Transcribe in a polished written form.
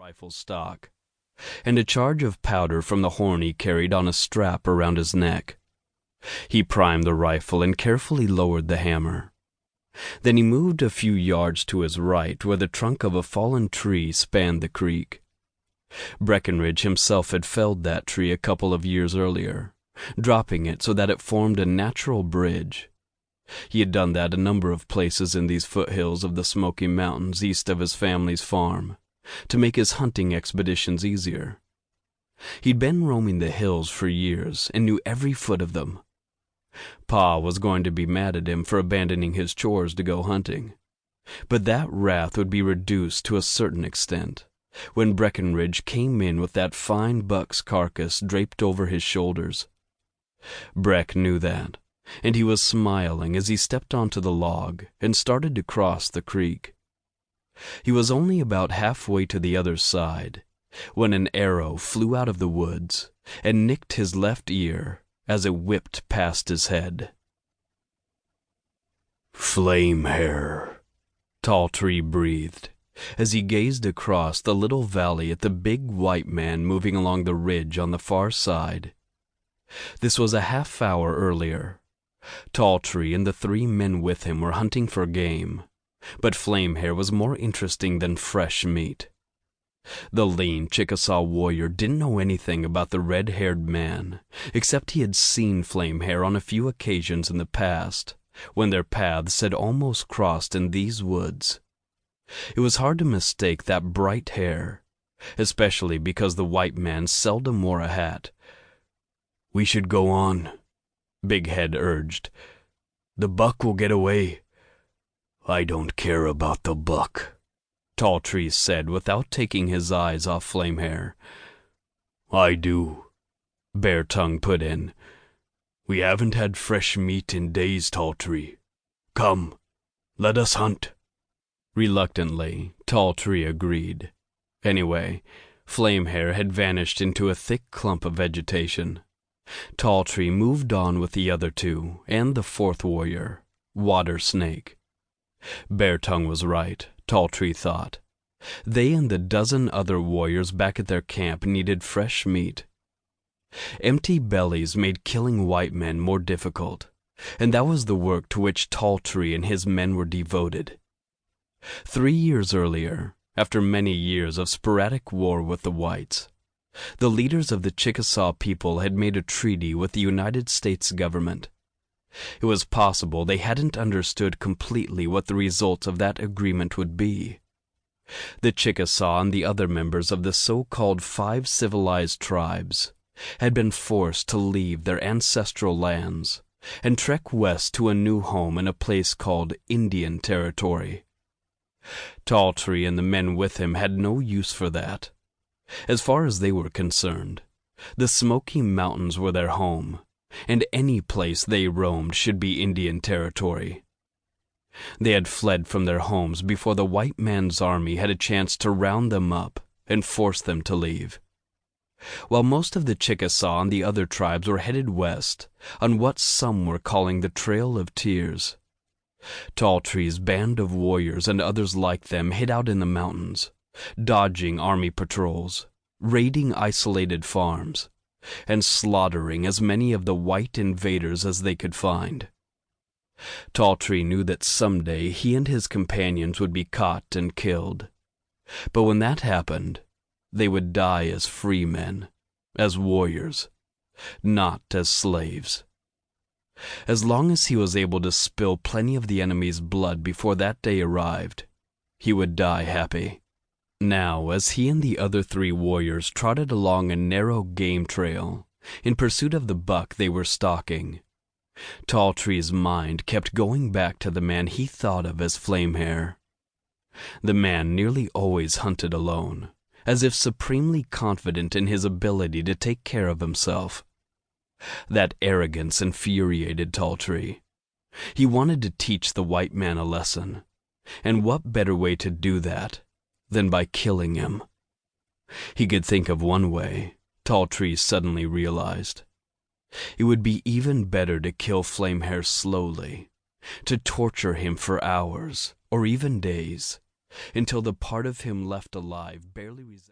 rifle stock, and a charge of powder from the horn he carried on a strap around his neck. He primed the rifle and carefully lowered the hammer. Then he moved a few yards to his right where the trunk of a fallen tree spanned the creek. Breckenridge himself had felled that tree a couple of years earlier, dropping it so that it formed a natural bridge. He had done that a number of places in these foothills of the Smoky Mountains east of his family's farm, to make his hunting expeditions easier. He'd been roaming the hills for years and knew every foot of them. Pa was going to be mad at him for abandoning his chores to go hunting, but that wrath would be reduced to a certain extent when Breckenridge came in with that fine buck's carcass draped over his shoulders. Breck knew that, and he was smiling as he stepped onto the log and started to cross the creek. He was only about halfway to the other side when an arrow flew out of the woods and nicked his left ear as it whipped past his head. "Flame hair," Tall Tree breathed as he gazed across the little valley at the big white man moving along the ridge on the far side. This was a half hour earlier. Tall Tree and the 3 men with him were hunting for game, but Flame Hair was more interesting than fresh meat. The lean Chickasaw warrior didn't know anything about the red-haired man, except he had seen Flame Hair on a few occasions in the past, when their paths had almost crossed in these woods. It was hard to mistake that bright hair, especially because the white man seldom wore a hat. "We should go on," Big Head urged. "The buck will get away." "I don't care about the buck," Tall Tree said without taking his eyes off Flame Hair. "I do," Bare Tongue put in. "We haven't had fresh meat in days, Tall Tree. Come, let us hunt." Reluctantly, Tall Tree agreed. Anyway, Flame Hair had vanished into a thick clump of vegetation. Tall Tree moved on with the other 2 and the 4th warrior, Water Snake. Bare Tongue was right, Tall Tree thought. They and the dozen other warriors back at their camp needed fresh meat. Empty bellies made killing white men more difficult, and that was the work to which Tall Tree and his men were devoted. 3 years earlier, after many years of sporadic war with the whites, the leaders of the Chickasaw people had made a treaty with the United States government. It was possible they hadn't understood completely what the result of that agreement would be. The Chickasaw and the other members of the so-called 5 civilized tribes had been forced to leave their ancestral lands and trek west to a new home in a place called Indian Territory. Tall Tree and the men with him had no use for that. As far as they were concerned, the Smoky Mountains were their home, and any place they roamed should be Indian Territory. They had fled from their homes before the white man's army had a chance to round them up and force them to leave. While most of the Chickasaw and the other tribes were headed west on what some were calling the Trail of Tears, Tall Tree's band of warriors and others like them hid out in the mountains, dodging army patrols, raiding isolated farms, and slaughtering as many of the white invaders as they could find. Tall Tree knew that someday he and his companions would be caught and killed, but when that happened, they would die as free men, as warriors, not as slaves. As long as he was able to spill plenty of the enemy's blood before that day arrived, he would die happy. Now, as he and the other 3 warriors trotted along a narrow game trail in pursuit of the buck they were stalking, Tall Tree's mind kept going back to the man he thought of as Flame Hair. The man nearly always hunted alone, as if supremely confident in his ability to take care of himself. That arrogance infuriated Tall Tree. He wanted to teach the white man a lesson, and what better way to do that than by killing him? He could think of one way, Tall Tree suddenly realized. It would be even better to kill Flame Hair slowly, to torture him for hours or even days, until the part of him left alive barely resembled